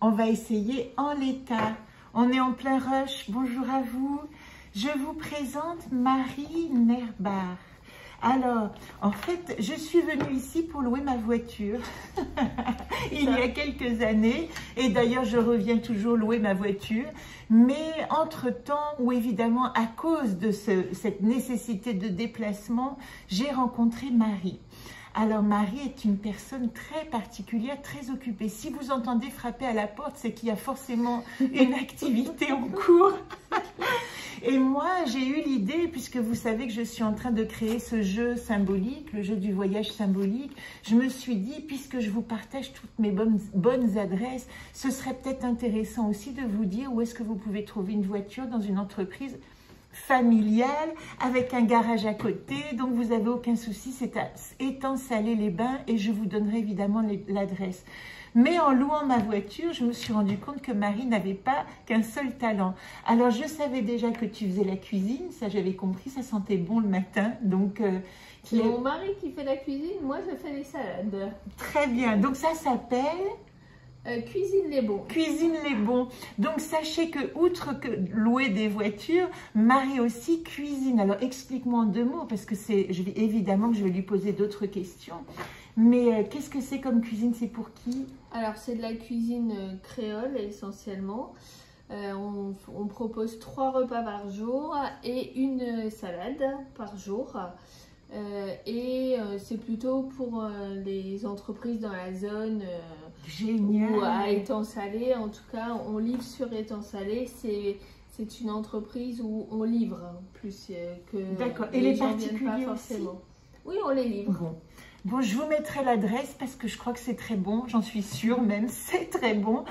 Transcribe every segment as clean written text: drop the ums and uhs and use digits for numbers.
On va essayer en l'état. On est en plein rush. Bonjour à vous. Je vous présente Marie Nerbar. Alors, en fait, je suis venue ici pour louer ma voiture il y a quelques années. Et d'ailleurs, je reviens toujours louer ma voiture. Mais entre-temps, ou évidemment à cause de cette nécessité de déplacement, j'ai rencontré Marie. Alors, Marie est une personne très particulière, très occupée. Si vous entendez frapper à la porte, c'est qu'il y a forcément une activité en cours. Et moi, j'ai eu l'idée, puisque vous savez que je suis en train de créer ce jeu symbolique, le jeu du voyage symbolique, je me suis dit, puisque je vous partage toutes mes bonnes adresses, ce serait peut-être intéressant aussi de vous dire où est-ce que vous pouvez trouver une voiture dans une entreprise familiale, avec un garage à côté, donc vous n'avez aucun souci, c'est à Étang-Salé-les-Bains et je vous donnerai évidemment l'adresse. Mais en louant ma voiture, je me suis rendu compte que Marie n'avait pas qu'un seul talent. Alors je savais déjà que tu faisais la cuisine, ça j'avais compris, ça sentait bon le matin, donc... c'est mon mari qui fait la cuisine, moi je fais les salades. Très bien, donc ça s'appelle... Cuisine les bons. Cuisine les bons. Donc sachez que, outre que louer des voitures, Marie aussi cuisine. Alors explique-moi en 2 mots, parce que évidemment que je vais lui poser d'autres questions. Mais qu'est-ce que c'est comme cuisine? C'est pour qui? Alors c'est de la cuisine créole essentiellement. On propose 3 repas par jour et une salade par jour. C'est plutôt pour les entreprises dans la zone génial. Ou à Étang-Salé. En tout cas, on livre sur Étang-Salé. C'est une entreprise où on livre plus que d'accord. Et les particuliers pas forcément. Aussi? Oui, on les livre. Bon, je vous mettrai l'adresse parce que je crois que c'est très bon. J'en suis sûre même, c'est très bon.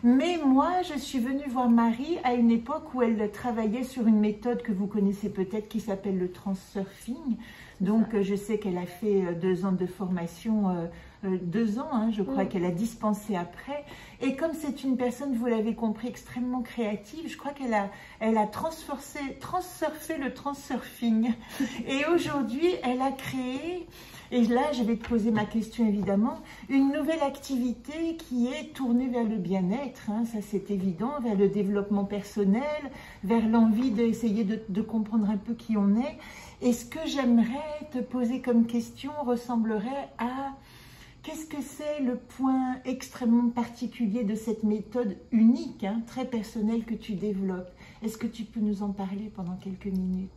Mais moi, je suis venue voir Marie à une époque où elle travaillait sur une méthode que vous connaissez peut-être qui s'appelle le transurfing. Donc, je sais qu'elle a fait 2 ans de formation, 2 ans, hein, je crois qu'elle a dispensé après. Et comme c'est une personne, vous l'avez compris, extrêmement créative, je crois qu'elle a transurfé le transurfing. Et aujourd'hui, elle a créé... Et là, je vais te poser ma question évidemment, une nouvelle activité qui est tournée vers le bien-être, hein, ça c'est évident, vers le développement personnel, vers l'envie d'essayer de comprendre un peu qui on est. Et ce que j'aimerais te poser comme question ressemblerait à qu'est-ce que c'est le point extrêmement particulier de cette méthode unique, hein, très personnelle que tu développes. Est-ce que tu peux nous en parler pendant quelques minutes ?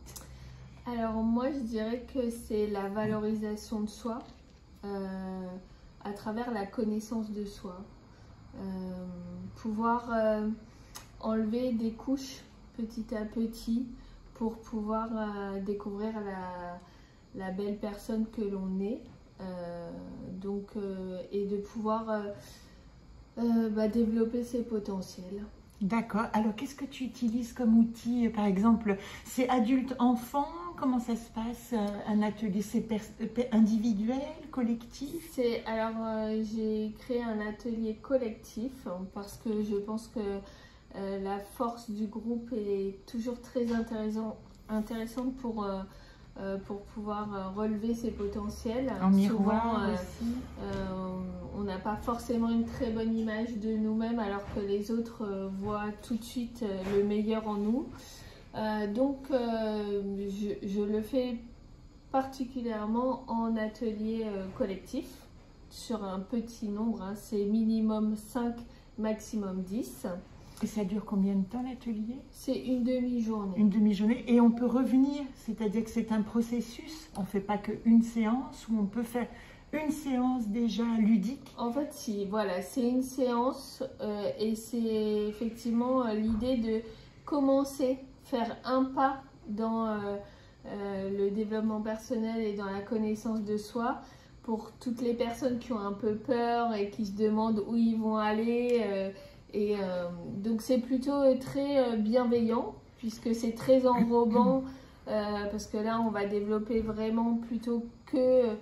Alors moi je dirais que c'est la valorisation de soi à travers la connaissance de soi. Pouvoir enlever des couches petit à petit pour pouvoir découvrir la belle personne que l'on est. Et de pouvoir développer ses potentiels. D'accord. Alors, qu'est-ce que tu utilises comme outil? Par exemple, c'est adulte-enfant? Comment ça se passe? Un atelier, c'est individuel, collectif? Alors, j'ai créé un atelier collectif parce que je pense que la force du groupe est toujours très intéressante pour pouvoir relever ses potentiels. En miroir aussi. On n'a pas forcément une très bonne image de nous-mêmes alors que les autres voient tout de suite le meilleur en nous. Je le fais particulièrement en atelier collectif sur un petit nombre, hein, c'est minimum 5, maximum 10. Et ça dure combien de temps l'atelier? C'est une demi-journée. Une demi-journée et on peut revenir, c'est-à-dire que c'est un processus, on ne fait pas qu'une séance ou on peut faire une séance déjà ludique? En fait, si, voilà, c'est une séance et c'est effectivement l'idée de commencer, faire un pas dans le développement personnel et dans la connaissance de soi pour toutes les personnes qui ont un peu peur et qui se demandent où ils vont aller. Donc c'est plutôt très bienveillant puisque c'est très enrobant parce que là on va développer vraiment plutôt que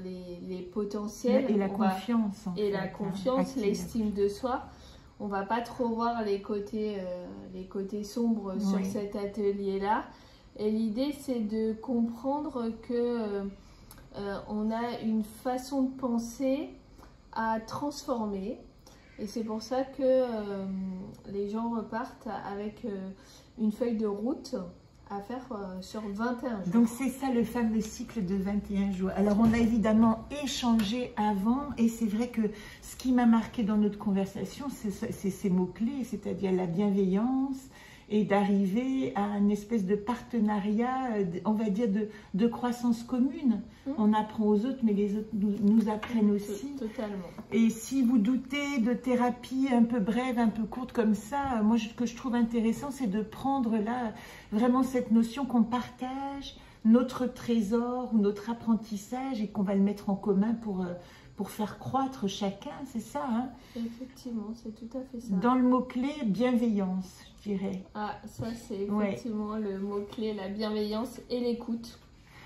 les potentiels et la confiance et la confiance, l'estime de soi. On va pas trop voir les côtés sombres sur cet atelier là et l'idée c'est de comprendre que on a une façon de penser à transformer Et c'est pour ça que les gens repartent avec une feuille de route à faire sur 21 jours. Donc c'est ça le fameux cycle de 21 jours. Alors on a évidemment échangé avant et c'est vrai que ce qui m'a marqué dans notre conversation, c'est ces mots-clés, c'est-à-dire la bienveillance et d'arriver à une espèce de partenariat, on va dire de croissance commune. On apprend aux autres, mais les autres nous apprennent aussi. Totalement. Et si vous doutez de thérapie un peu brève, un peu courte comme ça, moi ce que je trouve intéressant, c'est de prendre là vraiment cette notion qu'on partage notre trésor ou notre apprentissage et qu'on va le mettre en commun pour faire croître chacun, c'est ça, hein? Effectivement, c'est tout à fait ça. Dans le mot-clé, bienveillance, je dirais. Ah, ça c'est effectivement le mot-clé, la bienveillance et l'écoute.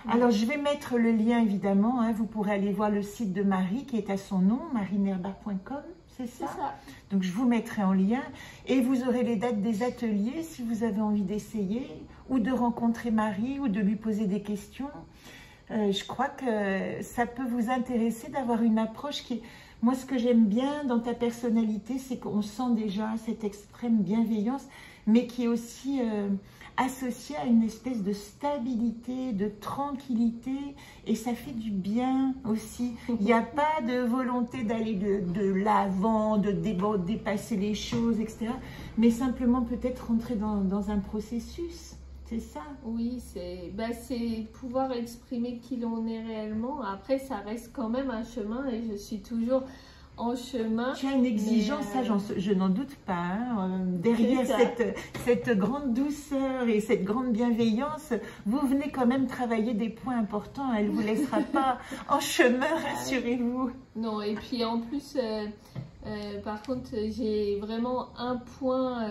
Alors, je vais mettre le lien, évidemment, hein, vous pourrez aller voir le site de Marie, qui est à son nom, marienerbach.com, c'est ça? C'est ça. Donc, je vous mettrai en lien, et vous aurez les dates des ateliers, si vous avez envie d'essayer, ou de rencontrer Marie, ou de lui poser des questions. Je crois que ça peut vous intéresser d'avoir une approche qui... Moi, ce que j'aime bien dans ta personnalité, c'est qu'on sent déjà cette extrême bienveillance, mais qui est aussi associée à une espèce de stabilité, de tranquillité, et ça fait du bien aussi. Il n'y a pas de volonté d'aller de l'avant, de dépasser les choses, etc. Mais simplement peut-être rentrer dans un processus. C'est ça? Oui, c'est pouvoir exprimer qui l'on est réellement. Après, ça reste quand même un chemin et je suis toujours en chemin. Tu as une exigence, ça je n'en doute pas. Hein. Derrière cette grande douceur et cette grande bienveillance, vous venez quand même travailler des points importants. Elle ne vous laissera pas en chemin, rassurez-vous. Non, et puis en plus, par contre, j'ai vraiment un point...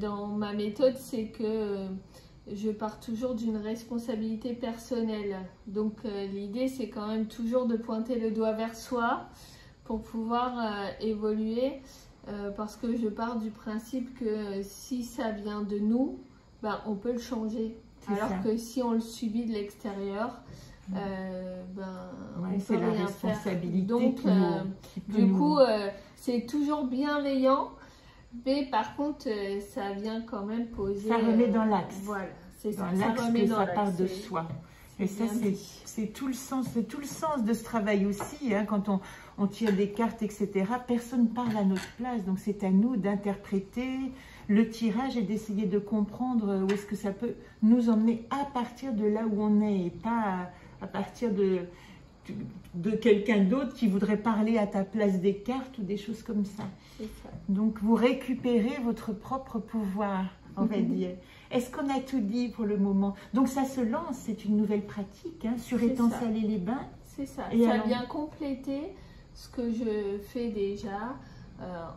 dans ma méthode, c'est que je pars toujours d'une responsabilité personnelle. Donc l'idée, c'est quand même toujours de pointer le doigt vers soi pour pouvoir évoluer, parce que je pars du principe que si ça vient de nous, ben, on peut le changer. Alors que si on le subit de l'extérieur, on peut la rien responsabilité faire. Donc du coup, c'est toujours bienveillant. Mais par contre, ça vient quand même poser... Ça remet dans l'axe. Voilà, c'est ça. Dans l'axe que ça part de soi. Et ça, c'est tout le sens de ce travail aussi. Hein, quand on tire des cartes, etc., personne parle à notre place. Donc, c'est à nous d'interpréter le tirage et d'essayer de comprendre où est-ce que ça peut nous emmener à partir de là où on est et pas à partir de quelqu'un d'autre qui voudrait parler à ta place des cartes ou des choses comme ça. Ça. Donc, vous récupérez votre propre pouvoir, on va dire. Est-ce qu'on a tout dit pour le moment? Donc, ça se lance, c'est une nouvelle pratique, hein, sur Étang-Salé-les-Bains. C'est ça. Et ça vient compléter ce que je fais déjà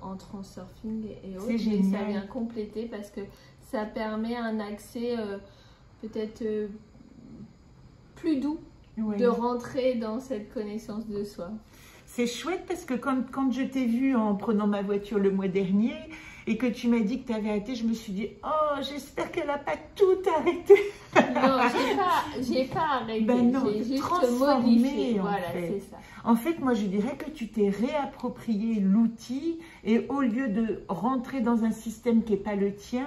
en transurfing et autres. C'est génial. Ça vient compléter parce que ça permet un accès peut-être plus doux. Oui. De rentrer dans cette connaissance de soi. C'est chouette parce que quand je t'ai vu en prenant ma voiture le mois dernier et que tu m'as dit que tu avais arrêté, je me suis dit, oh, j'espère qu'elle n'a pas tout arrêté. Non, j'ai pas arrêté, ben non, j'ai juste transformé, modifié. Voilà, c'est ça. En fait, moi, je dirais que tu t'es réapproprié l'outil et au lieu de rentrer dans un système qui n'est pas le tien,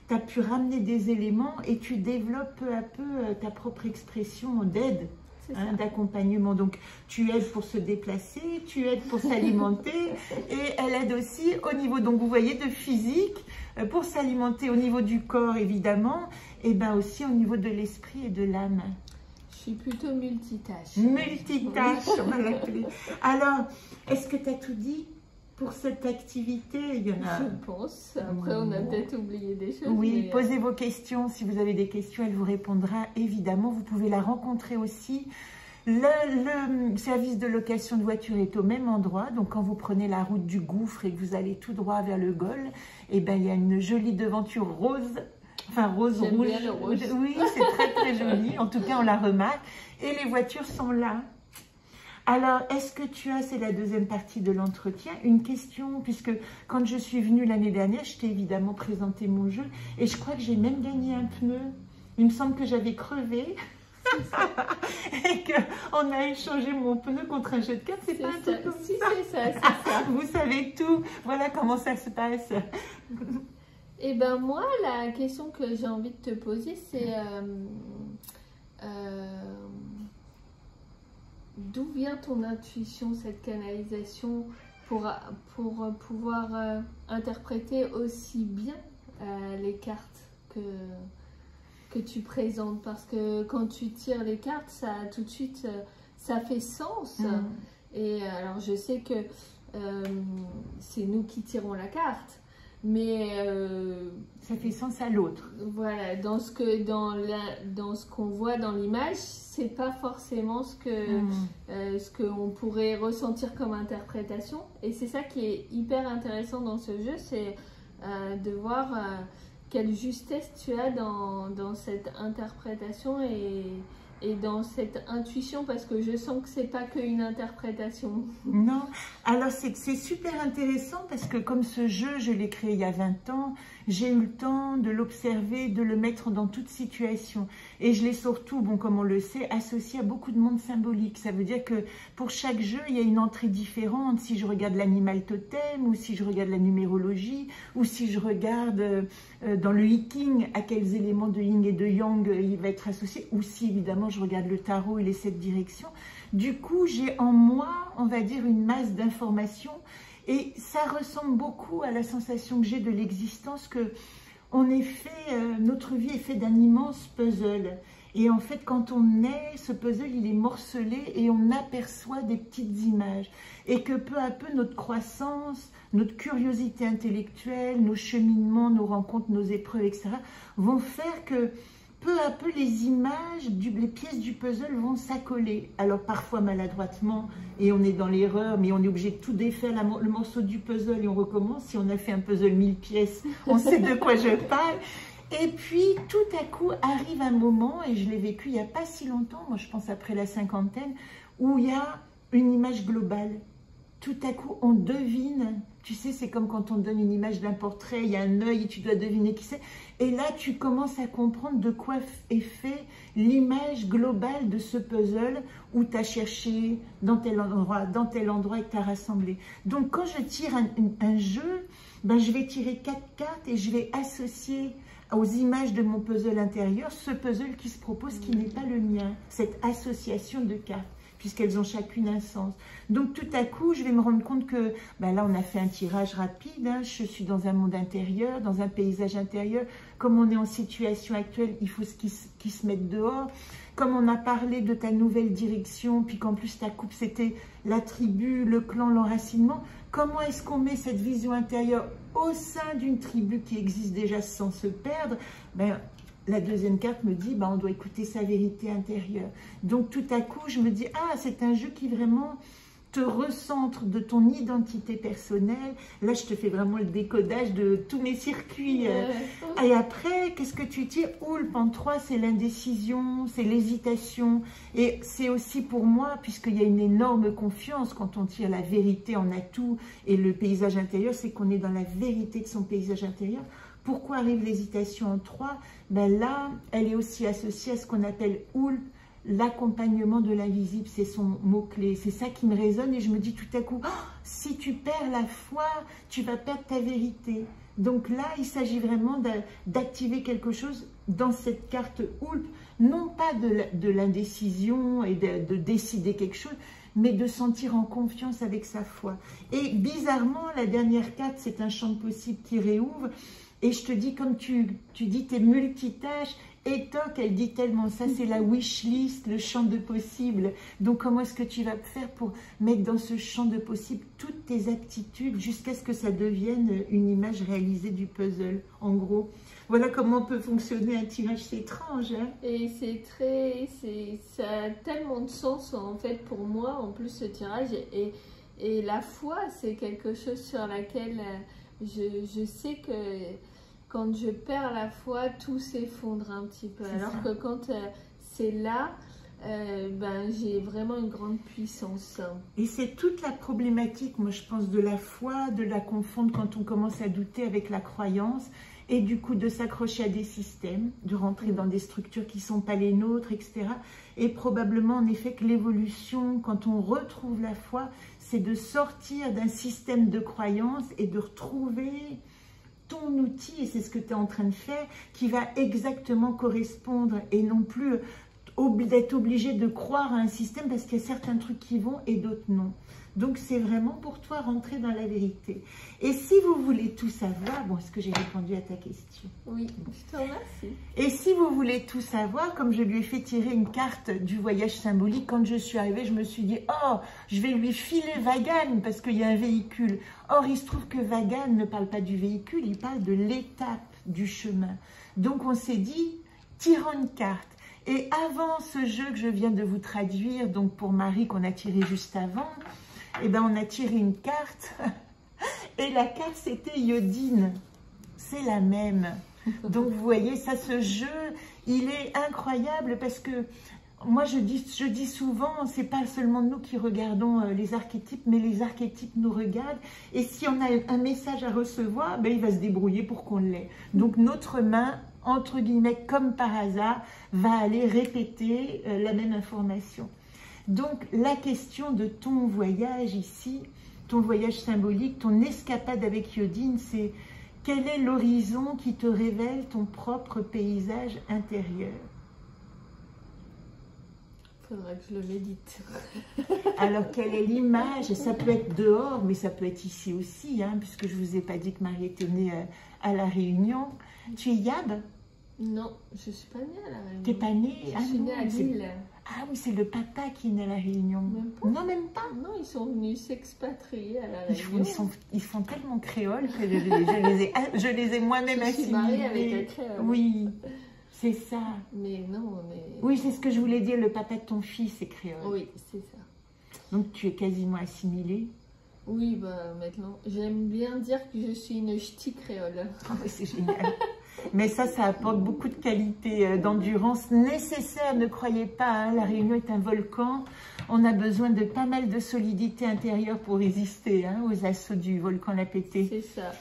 tu as pu ramener des éléments et tu développes peu à peu ta propre expression d'aide. Hein, d'accompagnement. Donc, tu aides pour se déplacer, tu aides pour s'alimenter et elle aide aussi au niveau, donc vous voyez, de physique, pour s'alimenter au niveau du corps, évidemment, et bien aussi au niveau de l'esprit et de l'âme. Je suis plutôt multitâche. Multitâche, on va l'appeler. Alors, est-ce que tu as tout dit pour cette activité? Il y en a... Je pense. Après, on a peut-être oublié des choses. Oui, mais... posez vos questions. Si vous avez des questions, elle vous répondra évidemment. Vous pouvez la rencontrer aussi. Le service de location de voiture est au même endroit. Donc, quand vous prenez la route du Gouffre et que vous allez tout droit vers le Gol, eh ben, il y a une jolie devanture rose. Enfin, rose-rouge. Oui, c'est très, très joli. En tout cas, on la remarque. Et les voitures sont là. Alors, est-ce que tu as, c'est la deuxième partie de l'entretien, une question, puisque quand je suis venue l'année dernière, je t'ai évidemment présenté mon jeu, et je crois que j'ai même gagné un pneu. Il me semble que j'avais crevé. Et qu'on a échangé mon pneu contre un jeu de cartes, c'est pas un truc comme si, ça. c'est ça, c'est ça. Vous savez tout. Voilà comment ça se passe. Et ben moi, la question que j'ai envie de te poser, c'est d'où vient ton intuition, cette canalisation pour pouvoir interpréter aussi bien les cartes que tu présentes, parce que quand tu tires les cartes, ça tout de suite ça fait sens. Et alors je sais que c'est nous qui tirons la carte, mais ça fait sens à l'autre. Voilà, dans ce qu'on voit dans l'image, c'est pas forcément ce qu'on pourrait ressentir comme interprétation. Et c'est ça qui est hyper intéressant dans ce jeu, c'est de voir quelle justesse tu as dans cette interprétation et dans cette intuition, parce que je sens que c'est pas qu'une interprétation. Non, alors c'est super intéressant parce que comme ce jeu, je l'ai créé il y a 20 ans, j'ai eu le temps de l'observer, de le mettre dans toute situation. Et je l'ai surtout, bon, comme on le sait, associé à beaucoup de monde symbolique. Ça veut dire que pour chaque jeu, il y a une entrée différente. Si je regarde l'animal totem, ou si je regarde la numérologie, ou si je regarde dans le Hiking, à quels éléments de yin et de yang il va être associé, ou si évidemment je regarde le tarot et les 7 directions. Du coup, j'ai en moi, on va dire, une masse d'informations. Et ça ressemble beaucoup à la sensation que j'ai de l'existence, que notre vie est faite d'un immense puzzle. Et en fait, quand on naît, ce puzzle, il est morcelé et on aperçoit des petites images. Et que peu à peu, notre croissance, notre curiosité intellectuelle, nos cheminements, nos rencontres, nos épreuves, etc., vont faire que peu à peu, les images, les pièces du puzzle vont s'accoler. Alors parfois maladroitement, et on est dans l'erreur, mais on est obligé de tout défaire, le morceau du puzzle, et on recommence. Si on a fait un puzzle 1000 pièces, on sait de quoi je parle. Et puis, tout à coup, arrive un moment, et je l'ai vécu il n'y a pas si longtemps, moi je pense après la cinquantaine, où il y a une image globale. Tout à coup, on devine, tu sais, c'est comme quand on donne une image d'un portrait, il y a un œil et tu dois deviner qui c'est. Et là, tu commences à comprendre de quoi est fait l'image globale de ce puzzle où tu as cherché dans tel endroit et que tu as rassemblé. Donc, quand je tire un jeu, ben, je vais tirer 4 cartes et je vais associer aux images de mon puzzle intérieur ce puzzle qui se propose, qui n'est pas le mien, cette association de cartes, puisqu'elles ont chacune un sens. Donc tout à coup, je vais me rendre compte que, ben là on a fait un tirage rapide, hein, je suis dans un monde intérieur, dans un paysage intérieur, comme on est en situation actuelle, il faut qu'ils se mettent dehors. Comme on a parlé de ta nouvelle direction, puis qu'en plus ta coupe c'était la tribu, le clan, l'enracinement, comment est-ce qu'on met cette vision intérieure au sein d'une tribu qui existe déjà sans se perdre? Ben, la deuxième carte me dit, on doit écouter sa vérité intérieure. Donc tout à coup, je me dis, ah, c'est un jeu qui vraiment te recentre de ton identité personnelle. Là, je te fais vraiment le décodage de tous mes circuits. Et après, qu'est-ce que tu tires? Oulp en 3, c'est l'indécision, c'est l'hésitation. Et c'est aussi pour moi, puisqu'il y a une énorme confiance quand on tire la vérité en atout et le paysage intérieur, c'est qu'on est dans la vérité de son paysage intérieur. Pourquoi arrive l'hésitation en 3? Ben là, elle est aussi associée à ce qu'on appelle Oulp, l'accompagnement de l'invisible, c'est son mot-clé. C'est ça qui me résonne et je me dis tout à coup, oh, si tu perds la foi, tu vas perdre ta vérité. Donc là, il s'agit vraiment d'activer quelque chose dans cette carte Oulp, non pas de l'indécision et de décider quelque chose, mais de sentir en confiance avec sa foi. Et bizarrement, la dernière carte, c'est un champ de possible qui réouvre. Et je te dis, comme tu dis, tes multitâches, et toc, elle dit tellement ça, c'est la wish list, le champ de possibles. Donc, comment est-ce que tu vas faire pour mettre dans ce champ de possibles toutes tes aptitudes jusqu'à ce que ça devienne une image réalisée du puzzle, en gros. Voilà comment peut fonctionner un tirage, c'est étrange. Hein? Et ça a tellement de sens, en fait, pour moi, en plus, ce tirage. Et la foi, c'est quelque chose sur laquelle je sais que quand je perds la foi, tout s'effondre un petit peu. Alors que quand c'est là, j'ai vraiment une grande puissance. Et c'est toute la problématique, moi je pense, de la foi, de la confondre quand on commence à douter avec la croyance, et du coup de s'accrocher à des systèmes, de rentrer dans des structures qui ne sont pas les nôtres, etc. Et probablement en effet que l'évolution, quand on retrouve la foi, c'est de sortir d'un système de croyance et de retrouver ton outil, et c'est ce que tu es en train de faire, qui va exactement correspondre, et non plus d'être obligé de croire à un système parce qu'il y a certains trucs qui vont et d'autres non. Donc c'est vraiment pour toi rentrer dans la vérité. Et si vous voulez tout savoir, bon, est-ce que j'ai répondu à ta question? Oui, je te remercie. Et si vous voulez tout savoir, comme je lui ai fait tirer une carte du voyage symbolique, quand je suis arrivée, je me suis dit, oh, je vais lui filer Vagan parce qu'il y a un véhicule. Or, il se trouve que Vagan ne parle pas du véhicule, il parle de l'étape du chemin. Donc on s'est dit, tirons une carte. Et avant ce jeu que je viens de vous traduire, donc pour Marie qu'on a tiré juste avant, eh ben on a tiré une carte et la carte c'était Iodine. C'est la même. Donc vous voyez, ça, ce jeu, il est incroyable parce que moi je dis souvent, c'est pas seulement nous qui regardons les archétypes, mais les archétypes nous regardent. Et si on a un message à recevoir, ben, il va se débrouiller pour qu'on l'ait. Donc notre main, entre guillemets, comme par hasard, va aller répéter la même information. Donc, la question de ton voyage ici, ton voyage symbolique, ton escapade avec Iodine, c'est quel est l'horizon qui te révèle ton propre paysage intérieur? Faudrait que je le médite. Alors, quelle est l'image? Ça peut être dehors, mais ça peut être ici aussi, hein, puisque je ne vous ai pas dit que Marie était née à La Réunion. Tu es Yab? Non, je ne suis pas née à La Réunion. Tu n'es pas née? Je suis née à Lille. Ah oui, c'est le papa qui est né à La Réunion. Même pas. Non, même pas. Non, ils sont venus s'expatrier à La Réunion. Ils font tellement créole que je les ai moi-même assimilés. Je suis mariée avec un créole. Oui, c'est ça. Mais non, on est... Oui, c'est ce que je voulais dire, le papa de ton fils est créole. Oui, c'est ça. Donc tu es quasiment assimilée. Oui, bah maintenant, j'aime bien dire que je suis une ch'ti créole. Oh, c'est génial. Mais ça apporte beaucoup de qualité d'endurance nécessaire, ne croyez pas, hein, La Réunion est un volcan. On a besoin de pas mal de solidité intérieure pour résister hein, aux assauts du volcan La Pétée. C'est ça.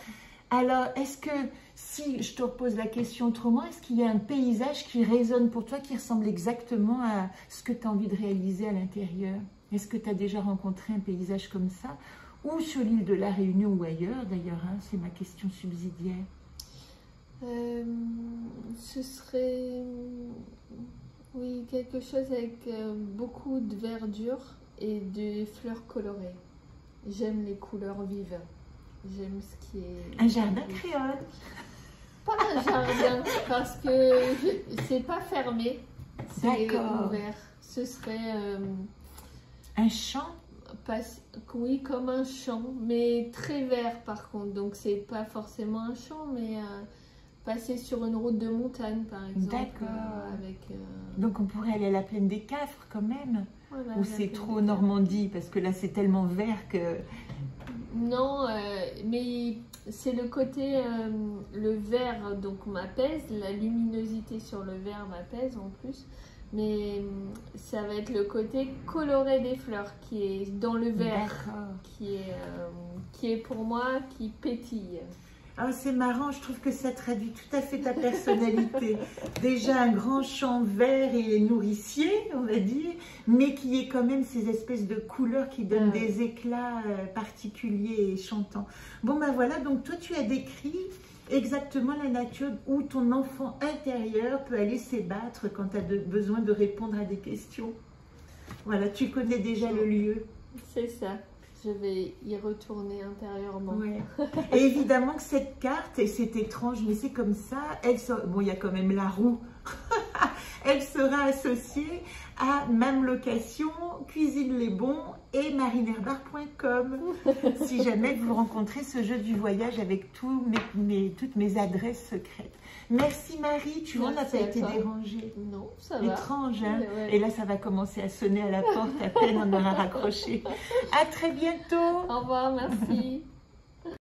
Alors, est-ce que, si je te repose la question autrement, est-ce qu'il y a un paysage qui résonne pour toi, qui ressemble exactement à ce que tu as envie de réaliser à l'intérieur? Est-ce que tu as déjà rencontré un paysage comme ça? Ou sur l'île de La Réunion ou ailleurs, d'ailleurs, hein, c'est ma question subsidiaire. Ce serait, oui, quelque chose avec beaucoup de verdure et de fleurs colorées. J'aime les couleurs vives. J'aime ce qui est... Un jardin créole? Pas un jardin, parce que c'est pas fermé, c'est ouvert. Ce serait... un champ? Oui, comme un champ, mais très vert par contre. Donc c'est pas forcément un champ, mais... passer sur une route de montagne, par exemple. D'accord. Donc on pourrait aller à la plaine des Cafres quand même. Voilà, ou c'est trop Normandie, parce que là c'est tellement vert que... Non, mais c'est le côté, le vert donc m'apaise, la luminosité sur le vert m'apaise en plus. Mais ça va être le côté coloré des fleurs qui est dans le vert, qui est pour moi, qui pétille. Ah, c'est marrant, je trouve que ça traduit tout à fait ta personnalité. Déjà un grand champ vert et nourricier, on va dire, mais qui est quand même ces espèces de couleurs qui donnent des éclats particuliers et chantants. Bon ben voilà, donc toi tu as décrit exactement la nature où ton enfant intérieur peut aller s'ébattre quand tu as besoin de répondre à des questions. Voilà, tu connais déjà le lieu. C'est ça. Je vais y retourner intérieurement. Ouais. Et évidemment que cette carte, et c'est étrange, mais c'est comme ça, bon, il y a quand même la roue, elle sera associée à Même Location, Cuisine les Bons et marineherbart.com. Si jamais vous rencontrez ce jeu du voyage avec toutes mes adresses secrètes. Merci Marie, tu vois, on n'a pas été dérangée. Non, ça va. Étrange, hein? Ouais. Et là, ça va commencer à sonner à la porte, à peine on aura raccroché. À très bientôt. Au revoir, merci.